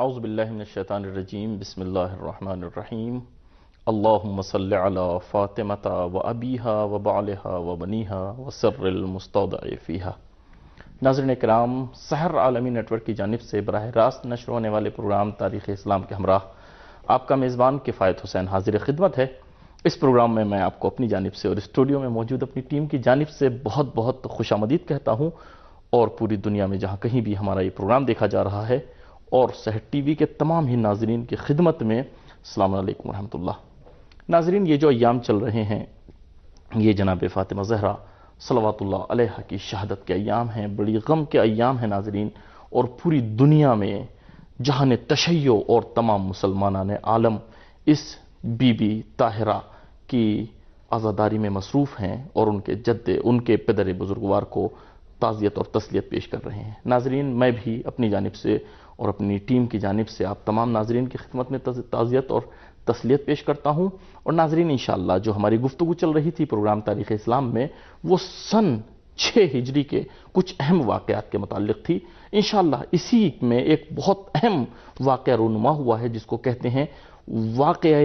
اعوذ باللہ من الشیطان الرجیم بسم اللہ الرحمن الرحیم اللہم صلی علی فاطمۃ و ابیہا و بعلہا و بنیہا و سر المستودع فیہا۔ ناظرین کرام، سحر عالمی نیٹ ورک کی جانب سے براہ راست نشر ہونے والے پروگرام تاریخ اسلام کے ہمراہ آپ کا میزبان کفایت حسین حاضر خدمت ہے۔ اس پروگرام میں آپ کو اپنی جانب سے اور اسٹوڈیو میں موجود اپنی ٹیم کی جانب سے بہت بہت خوش آمدید کہتا ہوں، اور پوری دنیا میں جہاں کہیں بھی ہمارا یہ پروگرام دیکھا جا رہا ہے اور سحر ٹی وی کے تمام ہی ناظرین کی خدمت میں السلام علیکم ورحمۃ اللہ۔ ناظرین، یہ جو ایام چل رہے ہیں یہ جناب فاطمہ زہرا صلوات اللہ علیہا کی شہادت کے ایام ہیں، بڑی غم کے ایام ہیں ناظرین، اور پوری دنیا میں جہان تشیع اور تمام مسلمانان عالم اس بی بی طاہرہ کی عزاداری میں مصروف ہیں اور ان کے پدر بزرگوار کو تعزیت اور تسلیت پیش کر رہے ہیں۔ ناظرین، میں بھی اپنی جانب سے اور اپنی ٹیم کی جانب سے آپ تمام ناظرین کی خدمت میں تعزیت اور تسلیت پیش کرتا ہوں۔ اور ناظرین، انشاءاللہ جو ہماری گفتگو چل رہی تھی پروگرام تاریخ اسلام میں، وہ سن 6 ہجری کے کچھ اہم واقعات کے متعلق تھی۔ انشاءاللہ اسی میں ایک بہت اہم واقعہ رونما ہوا ہے جس کو کہتے ہیں واقعہ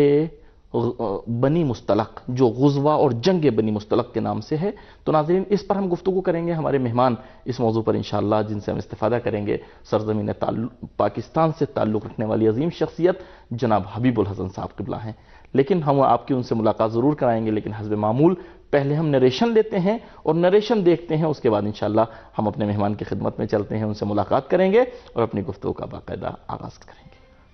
بنی مستلق، جو غزوہ اور جنگ بنی مستلق کے نام سے ہے۔ تو ناظرین، اس پر ہم گفتگو کریں گے۔ ہمارے مہمان اس موضوع پر انشاءاللہ جن سے ہم استفادہ کریں گے، سرزمین پاکستان سے تعلق رکھنے والی عظیم شخصیت جناب حبیب الحسن صاحب قبلہ ہیں۔ لیکن ہم آپ کی ان سے ملاقات ضرور کرائیں گے، لیکن حسب معمول پہلے ہم نریشن لیتے ہیں اور نریشن دیکھتے ہیں، اس کے بعد انشاءاللہ ہم اپنے مہمان کی خدمت میں چلتے ہیں، ان سے ملاقات کریں گے اور اپنی گفتگو کا باقاعدہ آغاز کریں گے۔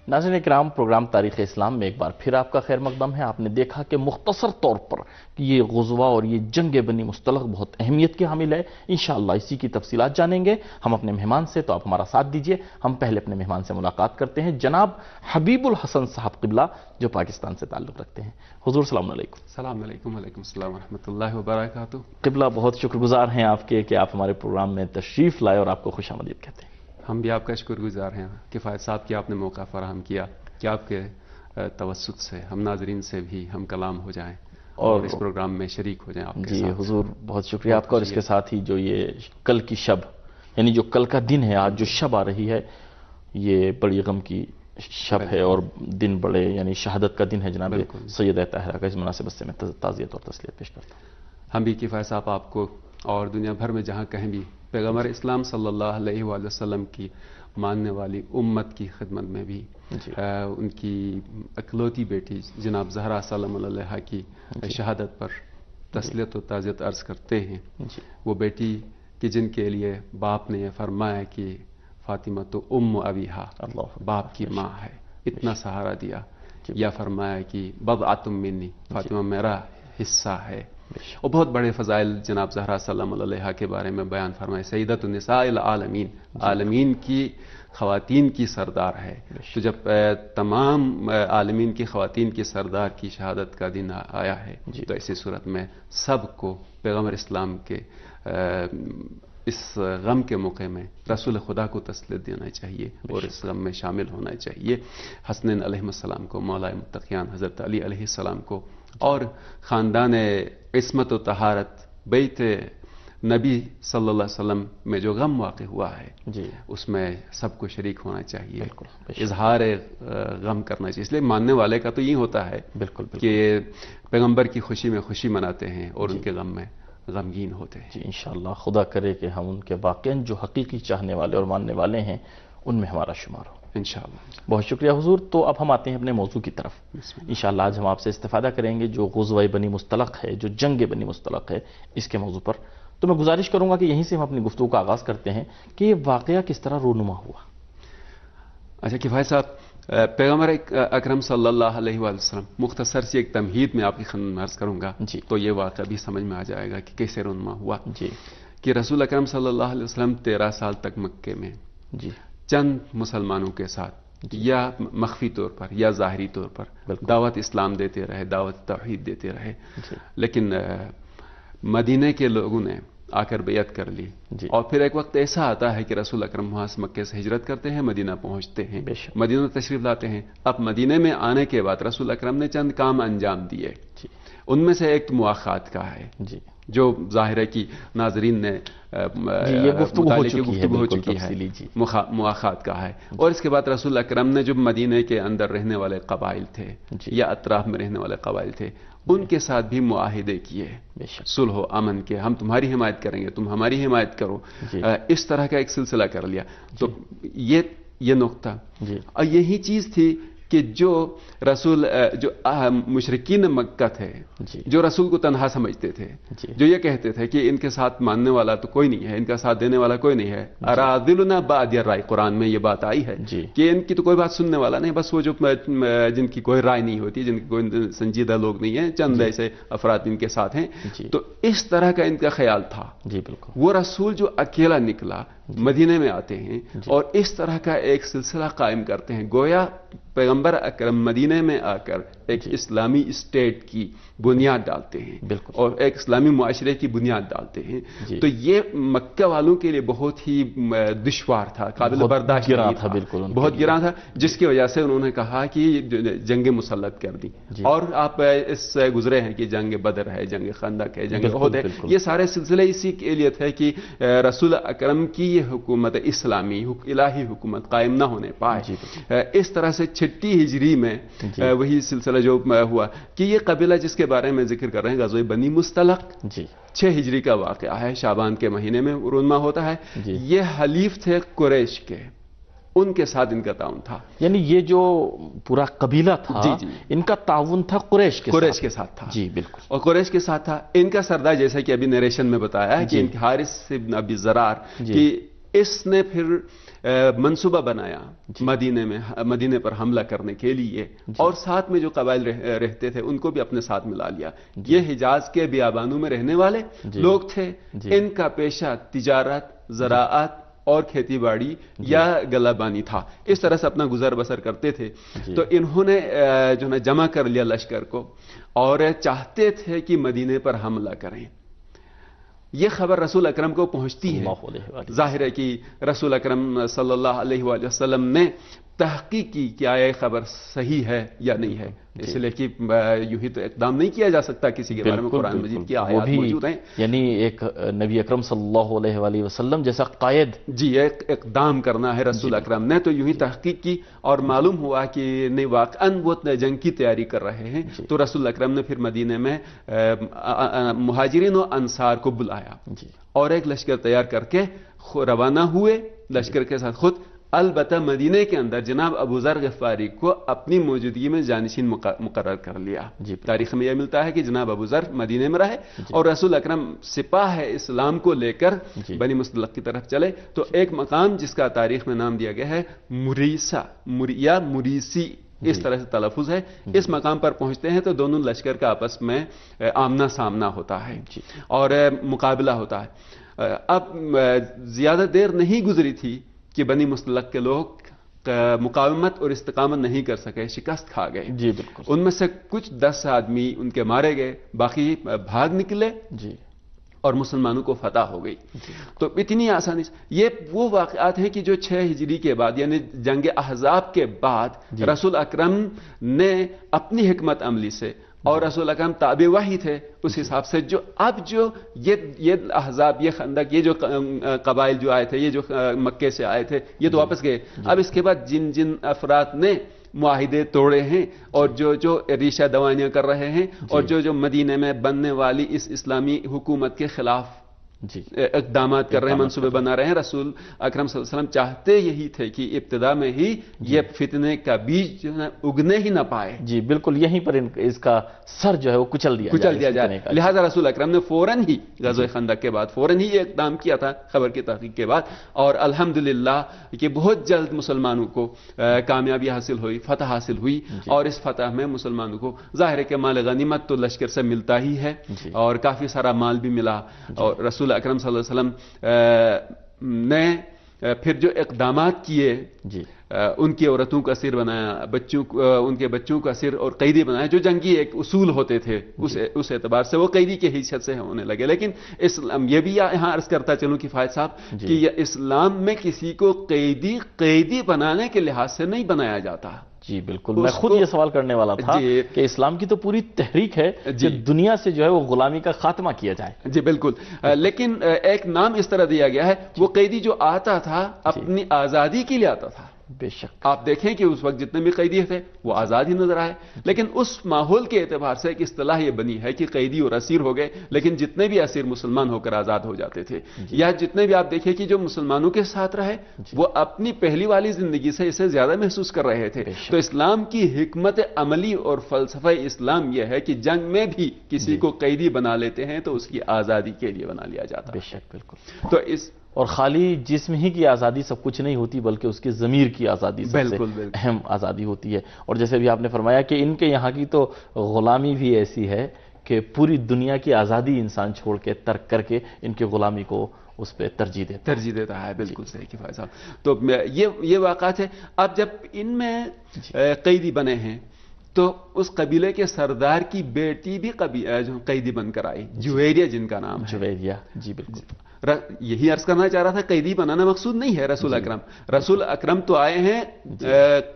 ناظرین کرام، پروگرام تاریخ اسلام میں ایک بار پھر آپ کا خیر مقدم ہے۔ آپ نے دیکھا کہ مختصر طور پر کہ یہ غزوہ اور یہ جنگ بنی مستلق بہت اہمیت کی حامل ہے۔ انشاءاللہ اسی کی تفصیلات جانیں گے ہم اپنے مہمان سے، تو آپ ہمارا ساتھ دیجئے۔ ہم پہلے اپنے مہمان سے ملاقات کرتے ہیں، جناب حبیب الحسن صاحب قبلہ، جو پاکستان سے تعلق رکھتے ہیں۔ حضور السلام علیکم۔ السلام علیکم۔ وعلیکم السلام ورحمۃ اللہ وبرکاتہ۔ قبلہ، بہت شکر گزار ہیں آپ کے کہ آپ ہمارے پروگرام میں تشریف لائے اور آپ کو خوش آمدید کہتے ہیں۔ ہم بھی آپ کا شکر گزار ہیں کفایت صاحب، کہ آپ نے موقع فراہم کیا کہ آپ کے توسط سے ہم ناظرین سے بھی ہم کلام ہو جائیں اور اس پروگرام میں شریک ہو جائیں آپ کے ساتھ۔ حضور بہت شکریہ آپ کا، اور اس کے ساتھ ہی جو یہ کل کی شب، یعنی جو کل کا دن ہے، آج جو شب آ رہی ہے، یہ بڑی غم کی شب ہے اور دن بڑے یعنی شہادت کا دن ہے جناب سیدہ طاہرہ کا۔ اس مناسبت سے میں تعزیت اور تسلیت پیش کرتا ہوں۔ ہم بھی کفایت صاحب آپ کو اور دنیا بھر میں جہاں کہیں بھی پیغمبر اسلام صلی اللہ علیہ وآلہ وسلم کی ماننے والی امت کی خدمت میں بھی ان کی اکلوتی بیٹی جناب زہرا سلام علیہا کی شہادت پر تسلیت و تعزیت عرض کرتے ہیں۔ وہ بیٹی کہ جن کے لیے باپ نے یہ فرمایا کہ فاطمہ تو ام ابیہا، باپ کی ماں ہے، اتنا سہارا دیا، یا فرمایا کہ بضعۃ منی، فاطمہ میرا حصہ ہے۔ اور بہت بڑے فضائل جناب زہرا سلام علیہا کے بارے میں بیان فرمائے۔ سیدۃ النساء العالمین، عالمین کی خواتین کی سردار ہے۔ تو جب تمام عالمین کی خواتین کی سردار کی شہادت کا دن آیا ہے، تو ایسی صورت میں سب کو پیغمبر اسلام کے اس غم کے موقع میں رسول خدا کو تسلیت دینا چاہیے اور اس غم میں شامل ہونا چاہیے۔ حسنین علیہ السلام کو، مولا متقیان حضرت علی علیہ السلام کو، اور خاندان عصمت و طہارت بیت نبی صلی اللہ علیہ وسلم میں جو غم واقع ہوا ہے، اس میں سب کو شریک ہونا چاہیے، اظہار غم کرنا چاہیے۔ اس لیے ماننے والے کا تو یہ ہوتا ہے کہ پیغمبر کی خوشی میں خوشی مناتے ہیں اور ان کے غم میں غمگین ہوتے ہیں۔ انشاءاللہ خدا کرے کہ ہم ان کے واقعاً جو حقیقی چاہنے والے اور ماننے والے ہیں ان میں ہمارا شمار ہو انشاءاللہ۔ بہت شکریہ حضور۔ تو اب ہم آتے ہیں اپنے موضوع کی طرف۔ انشاءاللہ آج ہم آپ سے استفادہ کریں گے جو غزوہ بنی مستلق ہے، جو جنگ بنی مستلق ہے، اس کے موضوع پر۔ تو میں گزارش کروں گا کہ یہیں سے ہم اپنی گفتگو کا آغاز کرتے ہیں کہ یہ واقعہ کس طرح رونما ہوا۔ اچھا کفایت صاحب، پیغمبر اکرم صلی اللہ علیہ وآلہ وسلم، مختصر سی ایک تمہید میں آپ کی خدمت میں عرض کروں گا تو یہ واقعہ بھی سمجھ میں آ جائے گا کہ کیسے رونما ہوا۔ کہ رسول اکرم صلی اللہ علیہ وسلم 13 سال تک مکے میں چند مسلمانوں کے ساتھ یا مخفی طور پر یا ظاہری طور پر دعوت اسلام دیتے رہے، دعوت توحید دیتے رہے، لیکن مدینہ کے لوگوں نے آ کر بیعت کر لی اور پھر ایک وقت ایسا آتا ہے کہ رسول اکرم وہاں سے مکے سے ہجرت کرتے ہیں، مدینہ پہنچتے ہیں، مدینہ تشریف لاتے ہیں. اب مدینہ میں آنے کے بعد رسول اکرم نے چند کام انجام دیے. ان میں سے ایک مواخات کا ہے جو ظاہر ہے کہ ناظرین نے یہ گفتگو ہو چکی ہے مواخات کا ہے. اور اس کے بعد رسول اکرم نے جو مدینہ کے اندر رہنے والے قبائل تھے یا اطراف میں رہنے والے قبائل تھے ان کے ساتھ بھی معاہدے کیے صلح و امن کے، ہم تمہاری حمایت کریں گے، تم ہماری حمایت کرو. اس طرح کا ایک سلسلہ کر لیا. تو یہ نقطہ اور یہی چیز تھی کہ جو رسول جو مشرکین مکہ تھے جو رسول کو تنہا سمجھتے تھے، جو یہ کہتے تھے کہ ان کے ساتھ ماننے والا تو کوئی نہیں ہے، ان کا ساتھ دینے والا کوئی نہیں ہے. اراذلنا بادی الرائے، قرآن میں یہ بات آئی ہے کہ ان کی تو کوئی بات سننے والا نہیں، بس وہ جو جن کی کوئی رائے نہیں ہوتی، جن کی کوئی سنجیدہ لوگ نہیں ہیں، چند ایسے افراد ان کے ساتھ ہیں. تو اس طرح کا ان کا خیال تھا. وہ رسول جو اکیلا نکلا مدینے میں آتے ہیں اور اس طرح کا ایک سلسلہ قائم کرتے ہیں، گویا پیغمبر اکرم مدینے میں آ کر ایک اسلامی اسٹیٹ کی بنیاد ڈالتے ہیں اور ایک اسلامی معاشرے کی بنیاد ڈالتے ہیں. تو یہ مکہ والوں کے لیے بہت ہی دشوار تھا، قابل برداشت نہیں تھا، بہت گراں تھا، جس کی وجہ سے انہوں نے کہا کہ جنگ مسلط کر دی. اور آپ اس سے گزرے ہیں کہ جنگ بدر ہے، جنگ خندق ہے، جنگ احد ہے. یہ سارے سلسلے اسی کے لیے تھے کہ رسول اکرم کی یہ حکومت اسلامی الہی حکومت قائم نہ ہونے پائے. اس طرح سے 6 ہجری میں وہی سلسلہ جو ہوا کہ یہ قبیلہ جس کے بارے میں ذکر کر رہے ہیں غزوہ بنی مستلق 6 ہجری کا واقعہ ہے، شعبان کے مہینے میں رونما ہوتا ہے. یہ حلیف تھے قریش کے، ان کے ساتھ ان کا تعاون تھا. یعنی یہ جو پورا قبیلہ تھا ان کا تعاون تھا قریش کے ساتھ تھا. جی بالکل. اور قریش کے ساتھ تھا. ان کا سردار جیسا کہ ابھی نیریشن میں بتایا ہے کہ حارث بن ابی زرار کہ اس نے پھر منصوبہ بنایا مدینے پر حملہ کرنے کے لیے، اور ساتھ میں جو قبائل رہتے تھے ان کو بھی اپنے ساتھ ملا لیا. یہ حجاز کے بیابانوں میں رہنے والے لوگ تھے. ان کا پیشہ تجارت، زراعت اور کھیتی باڑی یا گلہ بانی تھا. اس طرح سے اپنا گزر بسر کرتے تھے. تو انہوں نے جو ہے جمع کر لیا لشکر کو اور چاہتے تھے کہ مدینے پر حملہ کریں. یہ خبر رسول اکرم کو پہنچتی ہے. ظاہر ہے کہ رسول اکرم صلی اللہ علیہ وآلہ وسلم نے تحقیق کی کیا یہ خبر صحیح ہے یا نہیں ہے، اس لیے کہ یوں ہی تو اقدام نہیں کیا جا سکتا کسی کے بارے میں. قرآن مجید کی آیات موجود ہیں. یعنی ایک نبی اکرم صلی اللہ علیہ وآلہ وسلم جیسا قائد ایک اقدام کرنا ہے رسول اکرم نے. تو یوں ہی تحقیق کی اور معلوم ہوا کہ نہیں واقعاً وہ جنگ کی تیاری کر رہے ہیں. تو رسول اکرم نے پھر مدینے میں مہاجرین و انصار کو بلایا اور ایک لشکر تیار کر کے روانہ ہوئے لشکر کے ساتھ خود. البتہ مدینے کے اندر جناب ابو ذر غفاری کو اپنی موجودگی میں جانشین مقرر کر لیا. تاریخ میں یہ ملتا ہے کہ جناب ابو ذر مدینے میں رہے اور رسول اکرم سپاہ اسلام کو لے کر بنی مستلق کی طرف چلے. تو ایک مقام جس کا تاریخ میں نام دیا گیا ہے مریسا یا مریسی، اس طرح سے تلفظ ہے. اس مقام پر پہنچتے ہیں تو دونوں لشکر کا آپس میں آمنا سامنا ہوتا ہے اور مقابلہ ہوتا ہے. اب زیادہ دیر نہیں گزری تھی کہ بنی مستلق کے لوگ مقاومت اور استقامت نہیں کر سکے، شکست کھا گئے. بالکل. ان میں سے کچھ 10 آدمی ان کے مارے گئے، باقی بھاگ نکلے اور مسلمانوں کو فتح ہو گئی. تو اتنی آسانی سے یہ وہ واقعات ہیں کہ جو 6 ہجری کے بعد یعنی جنگ احزاب کے بعد رسول اکرم نے اپنی حکمت عملی سے، اور رسول اکرم تابع وحی تھے اس حساب سے، جو اب جو یہ احزاب، یہ خندق، یہ جو قبائل جو آئے تھے، یہ جو مکے سے آئے تھے، یہ تو واپس گئے. اب اس کے بعد جن افراد نے معاہدے توڑے ہیں اور جو ریشہ دوائیاں کر رہے ہیں اور جو مدینے میں بننے والی اس اسلامی حکومت کے خلاف اقدامات کر رہے ہیں، منصوبے بنا رہے ہیں، رسول اکرم صلی اللہ علیہ وسلم چاہتے یہی تھے کہ ابتدا میں ہی یہ فتنے کا بیج جو ہے اگنے ہی نہ پائے. بالکل، یہیں پر اس کا سر جو ہے وہ کچل دیا جائے. لہذا رسول اکرم نے فوراً ہی غزوہ خندق کے بعد فوراً ہی یہ اقدام کیا تھا خبر کی تحقیق کے بعد. اور الحمدللہ کہ بہت جلد مسلمانوں کو کامیابی حاصل ہوئی، فتح حاصل ہوئی. اور اس فتح میں مسلمانوں کو ظاہر ہے کہ مال غنیمت تو لشکر سے ملتا ہی ہے اور کافی سارا مال بھی ملا. اور رسول اکرم صلی اللہ علیہ وسلم نے پھر جو اقدامات کیے ان کی عورتوں کو اسیر بنایا، ان کے بچوں کو اسیر اور قیدی بنایا، جو جنگی ایک اصول ہوتے تھے اس اعتبار سے وہ قیدی کی حیثیت سے ہونے لگے. لیکن اسلام، یہ بھی یہاں عرض کرتا چلوں کفایت صاحب کہ یہ اسلام میں کسی کو قیدی بنانے کے لحاظ سے نہیں بنایا جاتا. جی بالکل، میں خود یہ سوال کرنے والا تھا کہ اسلام کی تو پوری تحریک ہے کہ دنیا سے جو ہے وہ غلامی کا خاتمہ کیا جائے. جی بالکل، لیکن ایک نام اس طرح دیا گیا ہے، وہ قیدی جو آتا تھا اپنی آزادی کے لیے آتا تھا. بے شک آپ دیکھیں کہ اس وقت جتنے بھی قیدی تھے وہ آزاد ہی نظر آئے، لیکن اس ماحول کے اعتبار سے ایک اصطلاح یہ بنی ہے کہ قیدی اور اسیر ہو گئے، لیکن جتنے بھی اسیر مسلمان ہو کر آزاد ہو جاتے تھے. یا جتنے بھی آپ دیکھیں کہ جو مسلمانوں کے ساتھ رہے وہ اپنی پہلی والی زندگی سے اسے زیادہ محسوس کر رہے تھے. تو اسلام کی حکمت عملی اور فلسفہ اسلام یہ ہے کہ جنگ میں بھی کسی کو قیدی بنا لیتے ہیں تو اس کی آزادی کے لیے بنا لیا جاتا ہے. بے شک بالکل. تو اس اور خالی جسم ہی کی آزادی سب کچھ نہیں ہوتی، بلکہ اس کی ضمیر کی آزادی سب سے اہم آزادی ہوتی ہے. اور جیسے بھی آپ نے فرمایا کہ ان کے یہاں کی تو غلامی بھی ایسی ہے کہ پوری دنیا کی آزادی انسان چھوڑ کے ترک کر کے ان کی غلامی کو اس پہ ترجیح دیتا ہے. بالکل صحیح کفایت صاحب. تو یہ واقعات ہے. اب جب ان میں قیدی بنے ہیں تو اس قبیلے کے سردار کی بیٹی بھی قیدی بن کر آئی، جویریہ جن کا نام ہے. جویریہ، جی بالکل. یہی عرض کرنا چاہ رہا تھا، قیدی بنانا مقصود نہیں ہے رسول اکرم. رسول اکرم تو آئے ہیں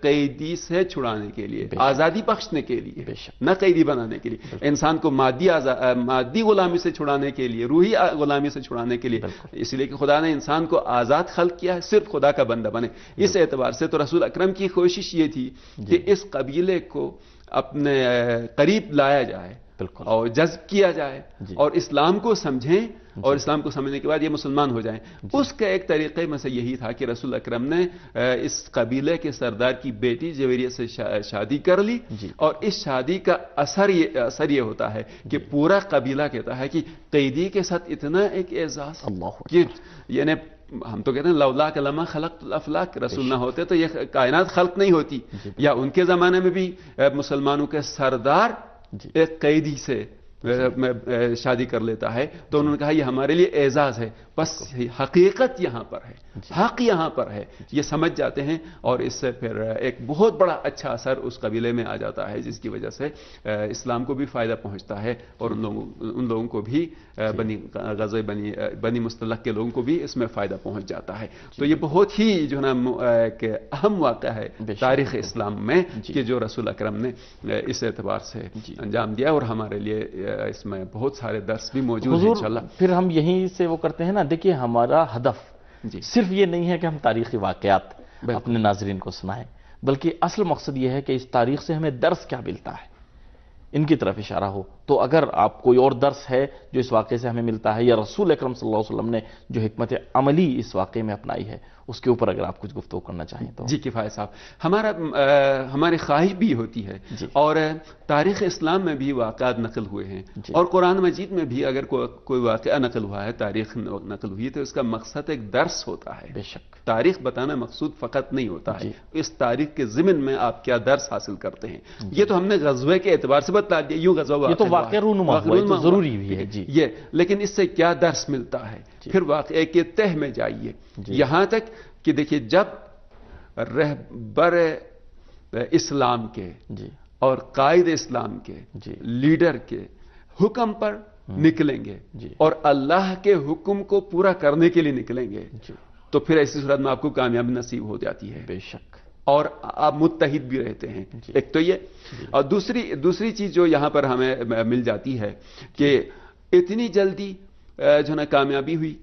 قیدی سے چھڑانے کے لیے، آزادی بخشنے کے لیے، نہ قیدی بنانے کے لیے. انسان کو مادی غلامی سے چھڑانے کے لیے، روحی غلامی سے چھڑانے کے لیے. اس لیے کہ خدا نے انسان کو آزاد خلق کیا ہے، صرف خدا کا بندہ بنے. اس اعتبار سے تو رسول اکرم کی کوشش یہ تھی کہ اس قبیلے کو اپنے قریب لایا جائے اور جذب کیا جائے اور اسلام کو سمجھیں، اور اسلام کو سمجھنے کے بعد یہ مسلمان ہو جائیں. اس کا ایک طریقے میں سے یہی تھا کہ رسول اکرم نے اس قبیلے کے سردار کی بیٹی جویریہ سے شادی کر لی. اور اس شادی کا اثر یہ ہوتا ہے کہ پورا قبیلہ کہتا ہے کہ قیدی کے ساتھ اتنا ایک اعزاز کہ یعنی ہم تو کہتے ہیں لولا لما خلقت الافلاک، رسول نہ ہوتے تو یہ کائنات خلق نہیں ہوتی. یا ان کے زمانے میں بھی مسلمانوں کے سردار ایک قیدی سے شادی کر لیتا ہے تو انہوں نے کہا یہ ہمارے لیے اعزاز ہے. بس حقیقت یہاں پر ہے، حق یہاں پر ہے، یہ سمجھ جاتے ہیں اور اس سے پھر ایک بہت بڑا اچھا اثر اس قبیلے میں آ جاتا ہے، جس کی وجہ سے اسلام کو بھی فائدہ پہنچتا ہے اور ان لوگوں کو بھی بنی مستلق کے لوگوں کو بھی اس میں فائدہ پہنچ جاتا ہے. تو یہ بہت ہی جو ہے نا ایک اہم واقعہ ہے تاریخ اسلام میں کہ جو رسول اکرم نے اس اعتبار سے انجام دیا، اور ہمارے لیے اس میں بہت سارے درس بھی موجود ہیں انشاءاللہ. پھر ہم یہیں سے وہ کرتے ہیں نا، دیکھیے ہمارا ہدف صرف یہ نہیں ہے کہ ہم تاریخی واقعات اپنے ناظرین کو سنائیں، بلکہ اصل مقصد یہ ہے کہ اس تاریخ سے ہمیں درس کیا ملتا ہے، ان کی طرف اشارہ ہو. تو اگر آپ کوئی اور درس ہے جو اس واقعے سے ہمیں ملتا ہے، یا رسول اکرم صلی اللہ علیہ وسلم نے جو حکمت عملی اس واقعے میں اپنائی ہے، اس کے اوپر اگر آپ کچھ گفتگو کرنا چاہیں تو. جی کفایت صاحب، ہماری خواہش بھی ہوتی ہے اور تاریخ اسلام میں بھی واقعات نقل ہوئے ہیں اور قرآن مجید میں بھی اگر کوئی واقعہ نقل ہوا ہے، تاریخ نقل ہوئی تو اس کا مقصد ایک درس ہوتا ہے. بے شک تاریخ بتانا مقصود فقط نہیں ہوتا ہے، اس تاریخ کے ضمن میں آپ کیا درس حاصل کرتے ہیں. یہ تو ہم نے غزوے کے اعتبار سے بتا دیا، یوں غزوہ یہ تو واقعہ رونما ہوا ہے، تو ضروری بھی ہے. یہ لیکن اس سے کیا درس ملتا ہے؟ پھر واقعے کے تہ میں جائیے، یہاں تک کہ دیکھیے جب رہبر اسلام کے اور قائد اسلام کے لیڈر کے حکم پر نکلیں گے اور اللہ کے حکم کو پورا کرنے کے لیے نکلیں گے تو پھر ایسی صورت میں آپ کو کامیابی نصیب ہو جاتی ہے. بے شک. اور آپ متحد بھی رہتے ہیں. ایک تو یہ، اور دوسری چیز جو یہاں پر ہمیں مل جاتی ہے کہ اتنی جلدی جو نا کامیابی ہوئی،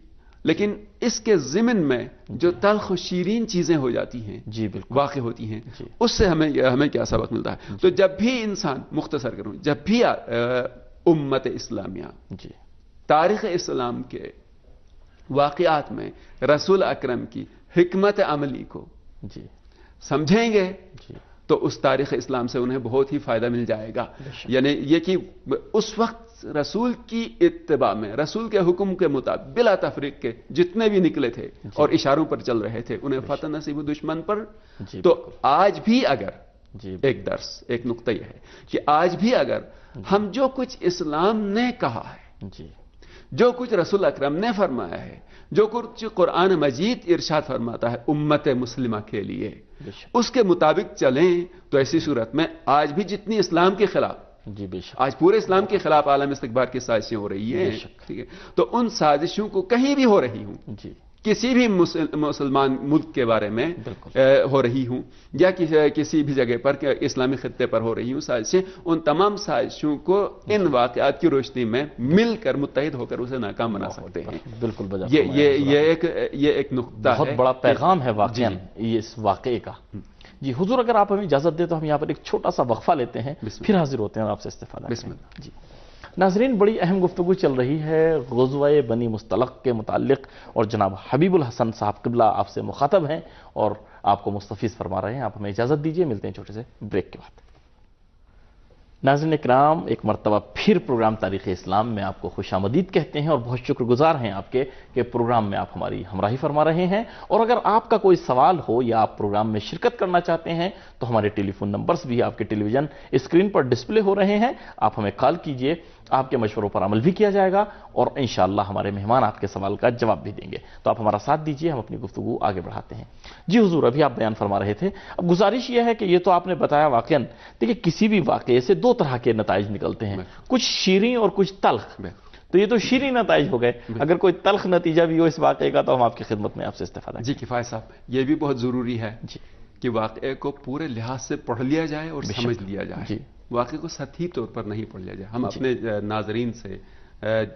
لیکن اس کے ضمن میں جو تلخ و شیرین چیزیں ہو جاتی ہیں، واقع ہوتی ہیں، اس سے ہمیں کیا سبق ملتا ہے. تو جب بھی انسان، مختصر کروں، جب بھی امت اسلامیہ تاریخ اسلام کے واقعات میں رسول اکرم کی حکمت عملی کو سمجھیں گے تو اس تاریخ اسلام سے انہیں بہت ہی فائدہ مل جائے گا. یعنی یہ کہ اس وقت رسول کی اتباع میں، رسول کے حکم کے مطابق بلا تفریق کے جتنے بھی نکلے تھے اور اشاروں پر چل رہے تھے، انہیں فتح نصیب دشمن پر. تو آج بھی اگر ایک درس، ایک نقطہ یہ ہے کہ آج بھی اگر ہم جو کچھ اسلام نے کہا ہے، جو کچھ رسول اکرم نے فرمایا ہے، جو کچھ قرآن مجید ارشاد فرماتا ہے امت مسلمہ کے لیے، اس کے مطابق چلیں تو ایسی صورت میں آج بھی جتنی اسلام کے خلاف، جی بے شک، آج پورے اسلام کے خلاف عالم استکبار کی سازشیں ہو رہی ہیں، ٹھیک ہے، تو ان سازشوں کو کہیں بھی ہو رہی ہوں، جی کسی بھی مسلمان ملک کے بارے میں ہو رہی ہوں یا کسی بھی جگہ پر اسلامی خطے پر ہو رہی ہوں سازشیں، ان تمام سازشوں کو ان واقعات کی روشنی میں مل کر متحد ہو کر اسے ناکام بنا سکتے ہیں۔ بالکل، یہ ایک نقطہ ہے، بہت بڑا پیغام ہے واقعا یہ اس واقعے کا۔ جی حضور، اگر آپ ہمیں اجازت دیں تو ہم یہاں پر ایک چھوٹا سا وقفہ لیتے ہیں، پھر حاضر ہوتے ہیں اور آپ سے استفادہ کریں گے۔ جی ناظرین، بڑی اہم گفتگو چل رہی ہے غزوہ بنی مستلق کے متعلق، اور جناب حبیب الحسن صاحب قبلہ آپ سے مخاطب ہیں اور آپ کو مستفیض فرما رہے ہیں۔ آپ ہمیں اجازت دیجیے، ملتے ہیں چھوٹے سے بریک کے بعد۔ ناظرین اکرام، ایک مرتبہ پھر پروگرام تاریخ اسلام میں آپ کو خوش آمدید کہتے ہیں اور بہت شکر گزار ہیں آپ کے کہ پروگرام میں آپ ہماری ہمراہی فرما رہے ہیں۔ اور اگر آپ کا کوئی سوال ہو یا آپ پروگرام میں شرکت کرنا چاہتے ہیں تو ہمارے ٹیلی فون نمبرز بھی آپ کے ٹیلی ویژن اسکرین پر ڈسپلے ہو رہے ہیں، آپ ہمیں کال کیجئے، آپ کے مشوروں پر عمل بھی کیا جائے گا اور انشاءاللہ ہمارے مہمان آپ کے سوال کا جواب بھی دیں گے۔ تو آپ ہمارا ساتھ دیجئے، ہم اپنی گفتگو آگے بڑھاتے ہیں۔ جی حضور، ابھی آپ بیان فرما رہے تھے، اب گزارش یہ ہے کہ یہ تو آپ نے بتایا واقعاً، دیکھیں کسی بھی واقعے سے دو طرح کے نتائج نکلتے ہیں، کچھ شیریں اور کچھ تلخ۔ تو یہ تو شیریں نتائج ہو گئے، اگر کوئی تلخ نتیجہ بھی ہو اس واقعے کا تو ہم آپ کی خدمت میں آپ سے استفادہ کریں۔ جی کفایت صاحب، یہ بھی بہت ضروری ہے کہ واقعے کو پورے لحاظ سے پڑھ لیا جائے اور سمجھ لیا جائے، واقعے کو سطحی طور پر نہیں پڑھ لیا جائے۔ ہم اپنے ناظرین سے،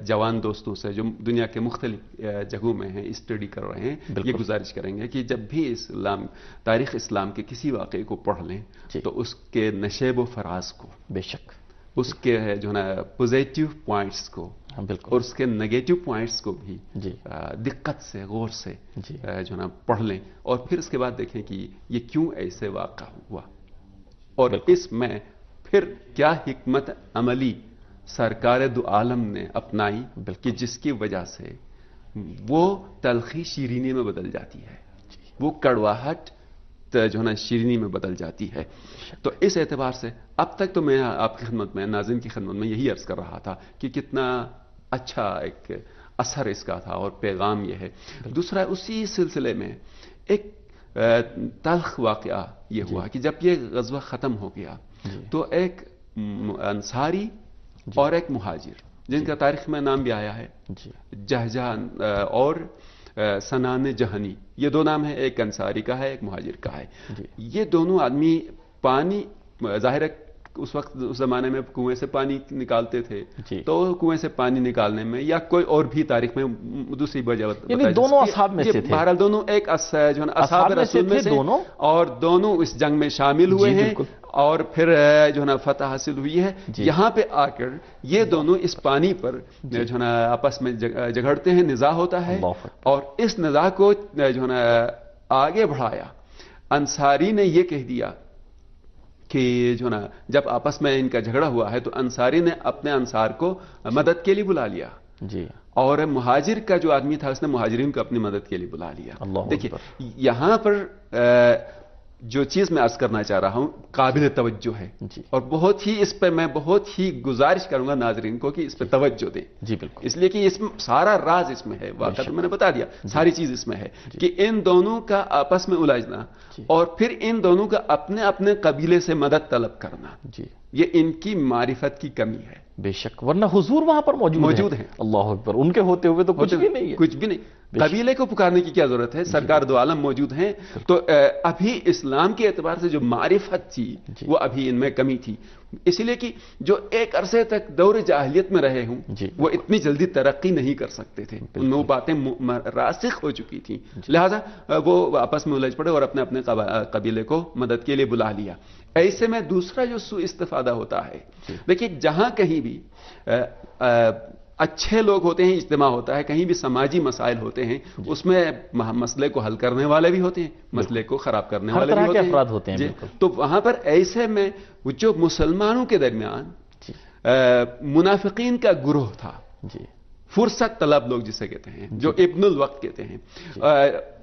جوان دوستوں سے جو دنیا کے مختلف جگہوں میں ہیں، اسٹڈی کر رہے ہیں، یہ گزارش کریں گے کہ جب بھی تاریخ اسلام کے کسی واقعے کو پڑھ لیں تو اس کے نشیب و فراز کو، بے شک اس کے جو ہے نا پوزیٹیو پوائنٹس کو اور اس کے نگیٹو پوائنٹس کو بھی دقت سے، غور سے جو ہے نا پڑھ لیں، اور پھر اس کے بعد دیکھیں کہ یہ کیوں ایسے واقع ہوا اور اس میں پھر کیا حکمت عملی سرکار دو عالم نے اپنائی کہ جس کی وجہ سے وہ تلخی شیرینی میں بدل جاتی ہے، وہ کڑواہٹ جو ہے نا شیرینی میں بدل جاتی ہے۔ تو اس اعتبار سے اب تک تو میں آپ کی خدمت میں، ناظرین کی خدمت میں یہی عرض کر رہا تھا کہ کتنا اچھا ایک اثر اس کا تھا اور پیغام یہ ہے۔ دوسرا، اسی سلسلے میں ایک تلخ واقعہ یہ ہوا کہ جب یہ غزوہ ختم ہو گیا تو ایک انصاری اور ایک مہاجر، جن کا تاریخ میں نام بھی آیا ہے، جہجان اور سنان جہنی، یہ دو نام ہیں، ایک انصاری کا ہے ایک مہاجر کا ہے۔ یہ دونوں آدمی پانی، ظاہر ہے اس وقت اس زمانے میں کنویں سے پانی نکالتے تھے، تو کنویں سے پانی نکالنے میں یا کوئی اور بھی تاریخ میں دوسری وجہ، یعنی دونوں اصحاب میں سے تھے، بہرحال دونوں ایک جو ہے اصحاب رسول میں سے، اور دونوں اس جنگ میں شامل ہوئے ہیں اور پھر جو ہے نا فتح حاصل ہوئی ہے۔ یہاں پہ آ کر یہ دونوں اس پانی پر جو ہے نا آپس میں جھگڑتے ہیں، نزاع ہوتا ہے، اور اس نزاع کو جو ہے نا آگے بڑھایا۔ انصاری نے یہ کہہ دیا کہ جو نا جب آپس میں ان کا جھگڑا ہوا ہے تو انصاری نے اپنے انصار کو مدد کے لیے بلا لیا، اور مہاجر کا جو آدمی تھا اس نے مہاجرین کو اپنی مدد کے لیے بلا لیا۔ دیکھیے یہاں پر جو چیز میں عرض کرنا چاہ رہا ہوں قابل توجہ ہے، اور بہت ہی اس پہ میں بہت ہی گزارش کروں گا ناظرین کو کہ اس پہ توجہ دیں، اس لیے کہ اس میں سارا راز اس میں ہے، واقعہ تو میں نے بتا دیا، ساری چیز اس میں ہے کہ ان دونوں کا آپس میں الجھنا اور پھر ان دونوں کا اپنے اپنے قبیلے سے مدد طلب کرنا، یہ ان کی معرفت کی کمی ہے۔ بے شک، ورنہ حضور وہاں پر موجود ہیں، اللہ اکبر، ان کے ہوتے ہوئے تو کچھ بھی نہیں ہے، کچھ بھی نہیں، قبیلے کو پکارنے کی کیا ضرورت ہے، سرکار دو عالم موجود ہیں۔ تو ابھی اسلام کے اعتبار سے جو معرفت تھی وہ ابھی ان میں کمی تھی، اسی لیے کہ جو ایک عرصے تک دور جاہلیت میں رہے ہوں وہ اتنی جلدی ترقی نہیں کر سکتے تھے، ان میں وہ باتیں راسخ ہو چکی تھیں، لہذا وہ آپس میں الجھ پڑے اور اپنے اپنے قبیلے کو مدد کے لیے بلا لیا۔ ایسے میں دوسرا جو سوء استفادہ ہوتا ہے، دیکھیے جہاں کہیں بھی اچھے لوگ ہوتے ہیں، اجتماع ہوتا ہے، کہیں بھی سماجی مسائل ہوتے ہیں، اس میں مسئلے کو حل کرنے والے بھی ہوتے ہیں، مسئلے کو خراب کرنے والے بھی ہوتے ہیں، تو وہاں پر ایسے میں جو مسلمانوں کے درمیان منافقین کا گروہ تھا، فرصت طلب لوگ جسے کہتے ہیں، جو ابن الوقت کہتے ہیں،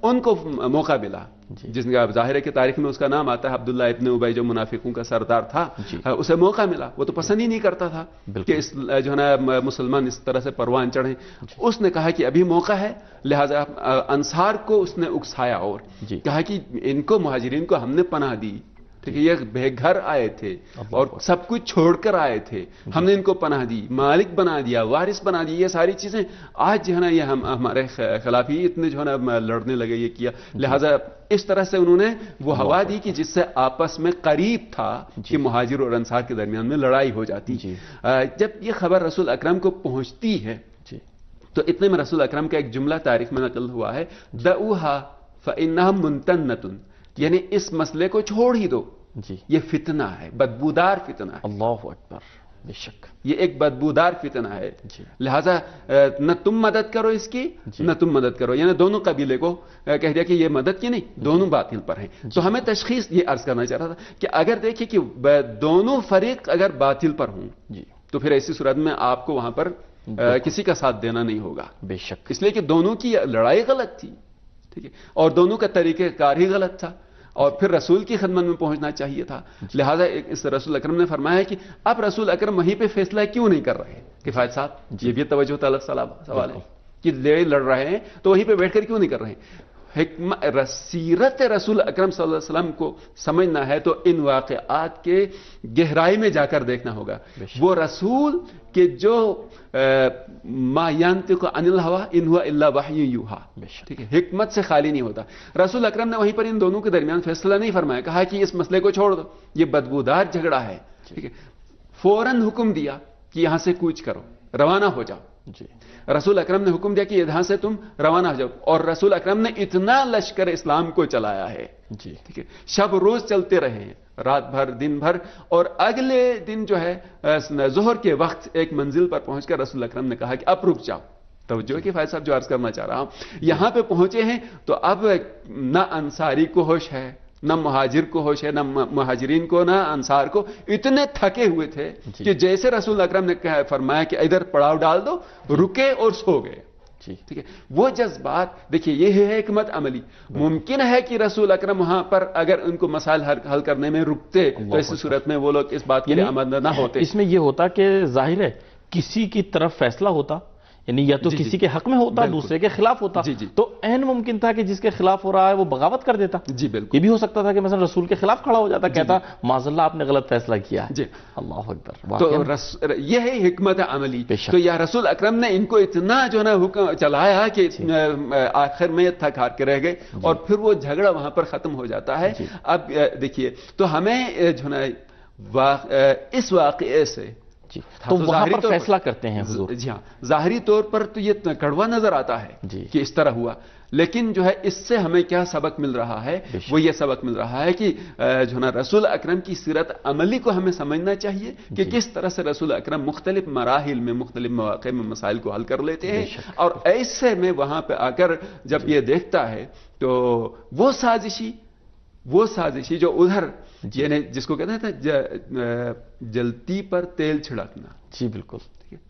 ان کو موقع ملا، جس کا ظاہر ہے کہ تاریخ میں اس کا نام آتا ہے عبداللہ ابن ابی، جو منافقوں کا سردار تھا، اسے موقع ملا، وہ تو پسند ہی نہیں کرتا تھا کہ جو ہے نا مسلمان اس طرح سے پروان چڑھیں، اس نے کہا کہ ابھی موقع ہے، لہذا انصار کو اس نے اکسایا اور کہا کہ ان کو مہاجرین کو ہم نے پناہ دی، ٹھیک ہے، یہ بے گھر آئے تھے اور سب کچھ چھوڑ کر آئے تھے، ہم نے ان کو پناہ دی، مالک بنا دیا، وارث بنا دیا، یہ ساری چیزیں آج جو ہے نا یہ ہمارے خلاف ہی اتنے جو ہے نا لڑنے لگے، یہ کیا، لہذا اس طرح سے انہوں نے وہ ہوا دی کہ جس سے آپس میں قریب تھا کہ مہاجر اور انصار کے درمیان میں لڑائی ہو جاتی۔ جب یہ خبر رسول اکرم کو پہنچتی ہے تو اتنے میں رسول اکرم کا ایک جملہ تاریخ میں نقل ہوا ہے، دعوها فإنها منتنة، یعنی اس مسئلے کو چھوڑ ہی دو، یہ فتنہ ہے، بدبودار فتنہ ہے۔ اللہ اکبر، بے شک یہ ایک بدبودار فتنہ ہے، لہذا نہ تم مدد کرو اس کی نہ تم مدد کرو، یعنی دونوں قبیلے کو کہہ دیا کہ یہ مدد کی نہیں، دونوں باطل پر ہیں۔ تو ہمیں تشخیص یہ عرض کرنا چاہ رہا تھا کہ اگر دیکھیں کہ دونوں فریق اگر باطل پر ہوں تو پھر ایسی صورت میں آپ کو وہاں پر کسی کا ساتھ دینا نہیں ہوگا، بے شک، اس لیے کہ دونوں کی لڑائی غلط تھی، ٹھیک ہے، اور دونوں کا طریقہ کار ہی غلط تھا، اور پھر رسول کی خدمت میں پہنچنا چاہیے تھا، لہذا اس رسول اکرم نے فرمایا کہ اب رسول اکرم وہیں پہ فیصلہ کیوں نہیں کر رہے؟ کفایت صاحب یہ بھی توجہ طلب سوال ہے کہ لڑ رہے ہیں تو وہیں پہ بیٹھ کر کیوں نہیں کر رہے ہیں؟ سیرت رسول اکرم صلی اللہ علیہ وسلم کو سمجھنا ہے تو ان واقعات کے گہرائی میں جا کر دیکھنا ہوگا۔ وہ رسول کہ جو ما ينطق عن الهوى ان هو الا وحی یوحى، ٹھیک ہے، حکمت سے خالی نہیں ہوتا۔ رسول اکرم نے وہیں پر ان دونوں کے درمیان فیصلہ نہیں فرمایا، کہا کہ اس مسئلے کو چھوڑ دو، یہ بدبودار جھگڑا ہے، ٹھیک ہے، فوراً حکم دیا کہ یہاں سے کوچ کرو، روانہ ہو جاؤ۔ رسول اکرم نے حکم دیا کہ یہاں سے تم روانہ ہو جاؤ، اور رسول اکرم نے اتنا لشکر اسلام کو چلایا ہے، ٹھیک ہے، شب روز چلتے رہے ہیں، رات بھر دن بھر، اور اگلے دن جو ہے ظہر کے وقت ایک منزل پر پہنچ کر رسول اکرم نے کہا کہ اب رک جاؤ۔ توجہ کہ فائد صاحب جو عرض کرنا چاہ رہا ہوں، یہاں پہ پہنچے ہیں تو اب نہ انصاری کو ہوش ہے، نہ مہاجر کو ہوش ہے، نہ مہاجرین کو نہ انصار کو، اتنے تھکے ہوئے تھے کہ جیسے رسول اکرم نے فرمایا کہ ادھر پڑاؤ ڈال دو، رکے اور سو گئے، ٹھیک ہے۔ وہ جذبات دیکھیے، یہ ہے حکمت عملی۔ ممکن ہے کہ رسول اکرم وہاں پر اگر ان کو مسائل حل کرنے میں رکتے تو ایسی صورت میں وہ لوگ اس بات کے لیے آمادہ نہ ہوتے۔ اس میں یہ ہوتا کہ ظاہر ہے کسی کی طرف فیصلہ ہوتا، یعنی یا تو کسی کے حق میں ہوتا، دوسرے کے خلاف ہوتا، تو عین ممکن تھا کہ جس کے خلاف ہو رہا ہے وہ بغاوت کر دیتا۔ جی بالکل، یہ بھی ہو سکتا تھا کہ مثلا رسول کے خلاف کھڑا ہو جاتا، کہتا معاذ اللہ آپ نے غلط فیصلہ کیا ہے۔ اللہ اکبر، تو یہ ہے حکمت عملی۔ تو یا رسول اکرم نے ان کو اتنا جو ہے نا حکم چلایا کہ آخر میں تھک ہار کے رہ گئے، اور پھر وہ جھگڑا وہاں پر ختم ہو جاتا ہے۔ اب دیکھیے، تو ہمیں جو ہے نا اس واقعے سے تو وہاں پر فیصلہ کرتے ہیں حضور۔ جی ہاں، ظاہری طور پر تو یہ کڑوا نظر آتا ہے کہ اس طرح ہوا، لیکن جو ہے اس سے ہمیں کیا سبق مل رہا ہے؟ وہ یہ سبق مل رہا ہے کہ جو ہے نا رسول اکرم کی سیرت عملی کو ہمیں سمجھنا چاہیے کہ کس طرح سے رسول اکرم مختلف مراحل میں، مختلف مواقع میں مسائل کو حل کر لیتے ہیں، اور ایسے میں وہاں پہ آ کر جب یہ دیکھتا ہے تو وہ سازشی جو ادھر، یعنی جس کو کہتے ہیں جلتی پر تیل چھڑکنا، جی بالکل،